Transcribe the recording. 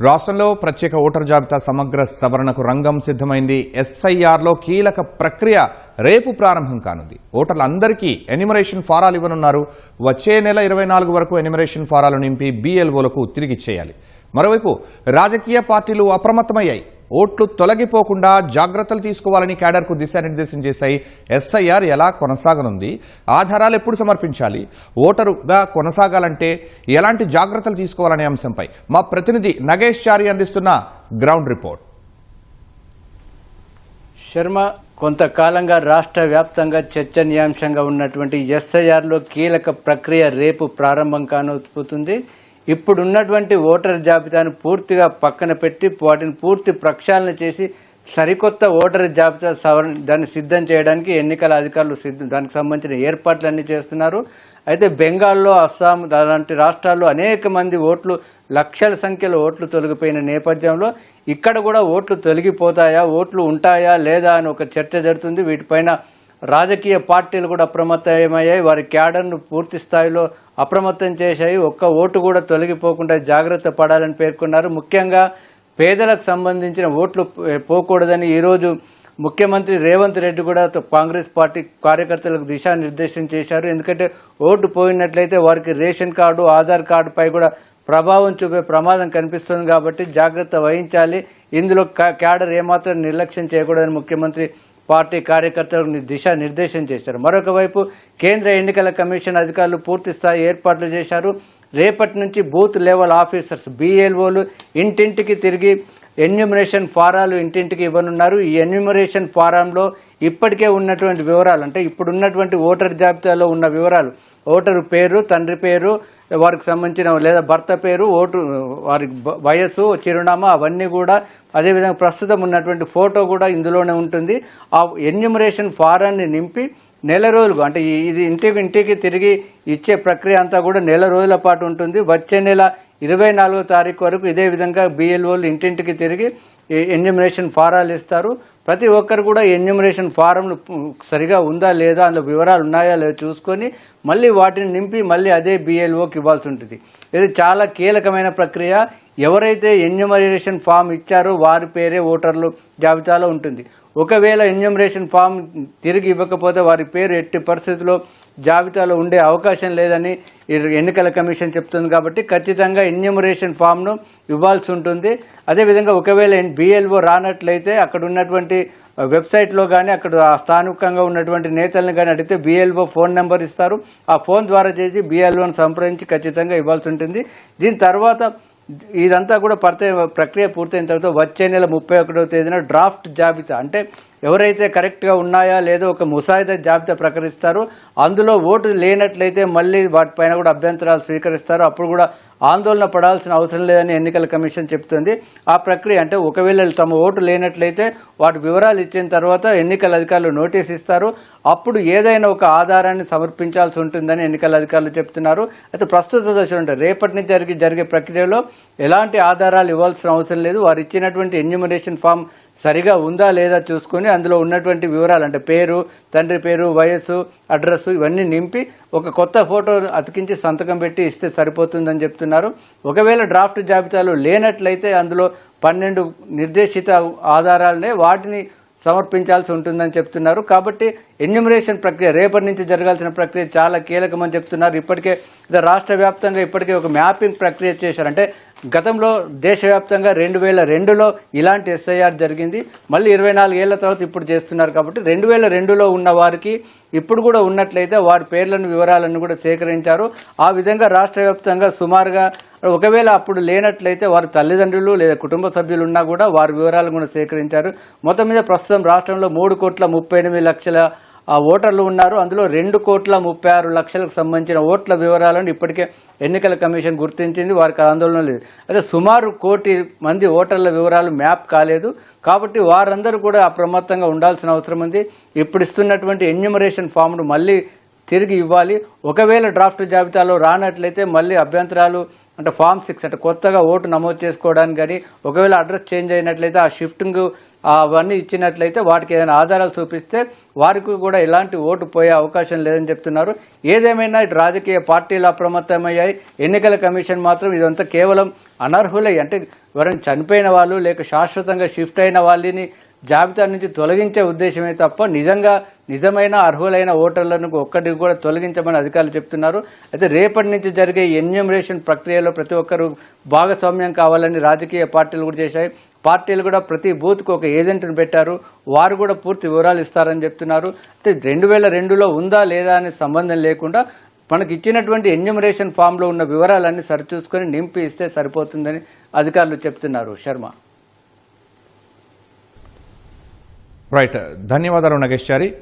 రాష్ట్రంలో ప్రత్యేక ఓటర్ జాబితా సమగ్ర సవరణకు రంగం సిద్ధమైంది. ఎస్ఐఆర్లో కీలక ప్రక్రియ రేపు ప్రారంభం కానుంది. ఓటర్లందరికీ ఎన్యూమరేషన్ ఫారాలు ఇవ్వనున్నారు. వచ్చే నెల 24 వరకు ఎన్యూమరేషన్ ఫారాలు నింపి BLOలకు తిరిగిచ్చేయాలి. మరోవైపు రాజకీయ పార్టీలు అప్రమత్తమయ్యాయి. ఓట్లు తొలగిపోకుండా జాగ్రత్తలు తీసుకోవాలని క్యాడర్కు దిశానిర్దేశం చేశాయి. ఎస్ఐఆర్ ఎలా కొనసాగనుంది, ఆధారాలు ఎప్పుడు సమర్పించాలి, ఓటరుగా కొనసాగాలంటే ఎలాంటి జాగ్రత్తలు తీసుకోవాలనే అంశంపై మా ప్రతినిధి నగేష్ చారి అందిస్తున్న గ్రౌండ్ రిపోర్ట్. శర్మ, కొంతకాలంగా రాష్ట్ర వ్యాప్తంగా చర్చనీయాంశంగా ఉన్నటువంటి ఎస్ఐఆర్లో కీలక ప్రక్రియ రేపు ప్రారంభం కానవుతుంది. ఇప్పుడున్నటువంటి ఓటర్ జాబితాను పూర్తిగా పక్కన పెట్టి వాటిని పూర్తి ప్రక్షాళన చేసి సరికొత్త ఓటర్ జాబితా దాన్ని సిద్ధం చేయడానికి ఎన్నికల అధికారులు దానికి సంబంధించిన ఏర్పాట్లన్నీ చేస్తున్నారు. అయితే బెంగాల్లో, అస్సాం అలాంటి రాష్ట్రాల్లో అనేక మంది లక్షల సంఖ్యలో ఓట్లు తొలగిపోయిన నేపథ్యంలో ఇక్కడ కూడా ఓట్లు తొలగిపోతాయా, ఓట్లు ఉంటాయా లేదా అని ఒక చర్చ జరుగుతుంది. వీటిపైన రాజకీయ పార్టీలు కూడా అప్రమత్తమయ్యాయి. వారి క్యాడర్ను పూర్తి స్థాయిలో అప్రమత్తం చేశాయి. ఒక్క ఓటు కూడా తొలగిపోకుండా జాగ్రత్త పడాలని పేర్కొన్నారు. ముఖ్యంగా పేదలకు సంబంధించిన ఓట్లు పోకూడదని ఈరోజు ముఖ్యమంత్రి రేవంత్ రెడ్డి కూడా కాంగ్రెస్ పార్టీ కార్యకర్తలకు దిశానిర్దేశం చేశారు. ఎందుకంటే ఓటు పోయినట్లయితే వారికి రేషన్ కార్డు, ఆధార్ కార్డుపై కూడా ప్రభావం చూపే ప్రమాదం కనిపిస్తుంది. కాబట్టి జాగ్రత్త వహించాలి. ఇందులో క్యాడర్ ఏమాత్రం నిర్లక్ష్యం చేయకూడదని ముఖ్యమంత్రి పార్టీ కార్యకర్తలకు దిశానిర్దేశం చేశారు. మరొక వైపు కేంద్ర ఎన్నికల కమిషన్ అధికారులు పూర్తి స్థాయి ఏర్పాట్లు చేశారు. రేపటి నుంచి బూత్ లెవెల్ ఆఫీసర్స్ BLOలు ఇంటింటికి తిరిగి ఎన్యూమరేషన్ ఫారాలు ఇంటింటికి ఇవ్వనున్నారు. ఈ ఎన్యూమరేషన్ ఫారంలో ఇప్పటికే ఉన్నటువంటి వివరాలు, అంటే ఇప్పుడున్నటువంటి ఓటర్ జాబితాలో ఉన్న వివరాలు, ఓటరు పేరు, తండ్రి పేరు, వారికి సంబంధించిన లేదా భర్త పేరు, వారి వయస్సు, చిరునామా, అవన్నీ కూడా, అదేవిధంగా ప్రస్తుతం ఉన్నటువంటి ఫోటో కూడా ఇందులోనే ఉంటుంది. ఆ ఎన్యూమరేషన్ ఫారాన్ని నింపి నెల రోజులు, అంటే ఇది ఇంటికి తిరిగి ఇచ్చే ప్రక్రియ అంతా కూడా నెల రోజుల పాటు ఉంటుంది. వచ్చే నెల 24వ తారీఖు వరకు ఇదే విధంగా BLOలు ఇంటింటికి తిరిగి ఎన్యూమరేషన్ ఫారాలు ఇస్తారు. ప్రతి ఒక్కరు కూడా ఎన్యూమరేషన్ ఫారంలు సరిగా ఉందా లేదా, అందులో వివరాలు ఉన్నాయా లేదా చూసుకొని మళ్ళీ వాటిని నింపి మళ్ళీ అదే BLOకి ఇవ్వాల్సి ఉంటుంది. ఇది చాలా కీలకమైన ప్రక్రియ. ఎవరైతే ఎన్యూమరేషన్ ఫామ్ ఇచ్చారో వారి పేరే ఓటర్లు జాబితాలో ఉంటుంది. ఒకవేళ ఎన్యూమరేషన్ ఫామ్ తిరిగి ఇవ్వకపోతే వారి పేరు ఎట్టి పరిస్థితుల్లో జాబితాలో ఉండే అవకాశం లేదని ఎన్నికల కమిషన్ చెప్తుంది. కాబట్టి ఖచ్చితంగా ఎన్యూమరేషన్ ఫామ్ను ఇవ్వాల్సి ఉంటుంది. అదేవిధంగా ఒకవేళ BLO రానట్లయితే అక్కడ ఉన్నటువంటి వెబ్సైట్లో కానీ, అక్కడ స్థానికంగా ఉన్నటువంటి నేతలను కానీ అడిగితే BLO ఫోన్ నెంబర్ ఇస్తారు. ఆ ఫోన్ ద్వారా చేసి BLOను సంప్రదించి ఖచ్చితంగా ఇవ్వాల్సి ఉంటుంది. దీని తర్వాత ఇదంతా కూడా ప్రక్రియ పూర్తయిన తర్వాత వచ్చే నెల 31వ తేదీన డ్రాఫ్ట్ జాబితా, అంటే ఎవరైతే కరెక్ట్గా ఉన్నాయా లేదో ఒక ముసాయిదా జాబితా ప్రకటిస్తారు. అందులో ఓటు లేనట్లయితే మళ్ళీ వాటిపైన కూడా అభ్యంతరాలు స్వీకరిస్తారు. అప్పుడు కూడా ఆందోళన పడాల్సిన అవసరం లేదని ఎన్నికల కమిషన్ చెప్తుంది. ఆ ప్రక్రియ, అంటే ఒకవేళ తమ ఓటు లేనట్లయితే వాటి వివరాలు ఇచ్చిన తర్వాత ఎన్నికల అధికారులు నోటీస్ ఇస్తారు. అప్పుడు ఏదైనా ఒక ఆధారాన్ని సమర్పించాల్సి ఉంటుందని ఎన్నికల అధికారులు చెప్తున్నారు. అయితే ప్రస్తుత దశలో అంటే రేపటి నుంచి జరిగే ప్రక్రియలో ఎలాంటి ఆధారాలు ఇవ్వాల్సిన అవసరం లేదు. వారు ఇచ్చినటువంటి ఎన్యూమరేషన్ ఫామ్ సరిగా ఉందా లేదా చూసుకొని అందులో ఉన్నటువంటి వివరాలు, అంటే పేరు, తండ్రి పేరు, వయస్సు, అడ్రస్ ఇవన్నీ నింపి ఒక కొత్త ఫోటో అతికించి సంతకం పెట్టి ఇస్తే సరిపోతుందని చెప్తున్నారు. ఒకవేళ డ్రాఫ్ట్ జాబితాలో లేనట్లయితే అందులో 12 నిర్దేశిత ఆధారాలనే వాటిని సమర్పించాల్సి ఉంటుందని చెప్తున్నారు. కాబట్టి ఎన్యూమరేషన్ ప్రక్రియ రేపటి నుంచి జరగాల్సిన ప్రక్రియ చాలా కీలకమని చెప్తున్నారు. ఇప్పటికే రాష్ట్ర వ్యాప్తంగా ఇప్పటికే ఒక మ్యాపింగ్ ప్రక్రియ చేశారు. అంటే గతంలో దేశవ్యాప్తంగా 2002లో ఇలాంటి SIR జరిగింది. మళ్ళీ 24 ఏళ్ల తర్వాత ఇప్పుడు చేస్తున్నారు. కాబట్టి 2002లో ఉన్న వారికి ఇప్పుడు కూడా ఉన్నట్లయితే వారి పేర్లను, వివరాలను కూడా సేకరించారు. ఆ విధంగా రాష్ట్ర వ్యాప్తంగా సుమారుగా ఒకవేళ అప్పుడు లేనట్లయితే వారి తల్లిదండ్రులు లేదా కుటుంబ సభ్యులు ఉన్నా కూడా వారి వివరాలను కూడా సేకరించారు. మొత్తం మీద ప్రస్తుతం రాష్ట్రంలో 3,38,00,000 ఓటర్లు ఉన్నారు. అందులో 2,36,00,000కు సంబంధించిన ఓట్ల వివరాలను ఇప్పటికే ఎన్నికల కమిషన్ గుర్తించింది. వారికి ఆందోళన లేదు. అయితే సుమారు 1 కోటి మంది ఓటర్ల వివరాలు మ్యాప్ కాలేదు. కాబట్టి వారందరూ కూడా అప్రమత్తంగా ఉండాల్సిన అవసరం ఉంది. ఇప్పుడు ఇస్తున్నటువంటి ఎన్యూమరేషన్ ఫామ్ను మళ్ళీ తిరిగి ఇవ్వాలి. ఒకవేళ డ్రాఫ్ట్ జాబితాలో రానట్లయితే మళ్ళీ అభ్యంతరాలు అంటే ఫామ్ 6 అంటే కొత్తగా ఓటు నమోదు చేసుకోవడానికి కానీ ఒకవేళ అడ్రస్ చేంజ్ అయినట్లయితే ఆ షిఫ్టింగ్ అవన్నీ ఇచ్చినట్లయితే వాటికి ఏదైనా ఆధారాలు చూపిస్తే వారికి కూడా ఎలాంటి ఓటు పోయే అవకాశం లేదని చెప్తున్నారు. ఏదేమైనా ఇటు రాజకీయ పార్టీలు అప్రమత్తమయ్యాయి. ఎన్నికల కమిషన్ మాత్రం ఇదంతా కేవలం అనర్హులై అంటే ఎవరైనా చనిపోయిన వాళ్ళు లేక శాశ్వతంగా షిఫ్ట్ అయిన వాళ్ళని జాబితా నుంచి తొలగించే ఉద్దేశమే తప్ప నిజమైన అర్హులైన ఓటర్లను ఒక్కటికి కూడా తొలగించమని అధికారులు చెప్తున్నారు. అయితే రేపటి నుంచి జరిగే ఎన్యూమరేషన్ ప్రక్రియలో ప్రతి ఒక్కరూ భాగస్వామ్యం కావాలని రాజకీయ పార్టీలు కూడా చేశాయి. పార్టీలు కూడా ప్రతి బూత్కు ఒక ఏజెంట్ను పెట్టారు. వారు కూడా పూర్తి వివరాలు ఇస్తారని చెప్తున్నారు. అయితే 2002లో ఉందా లేదా అనే సంబంధం లేకుండా మనకి ఇచ్చినటువంటి ఎన్యూమరేషన్ ఫామ్లో ఉన్న వివరాలన్నీ సరిచూసుకొని నింపి ఇస్తే సరిపోతుందని అధికారులు చెప్తున్నారు. శర్మ. రైట్, ధన్యవాదాలు నగేష్ చారి.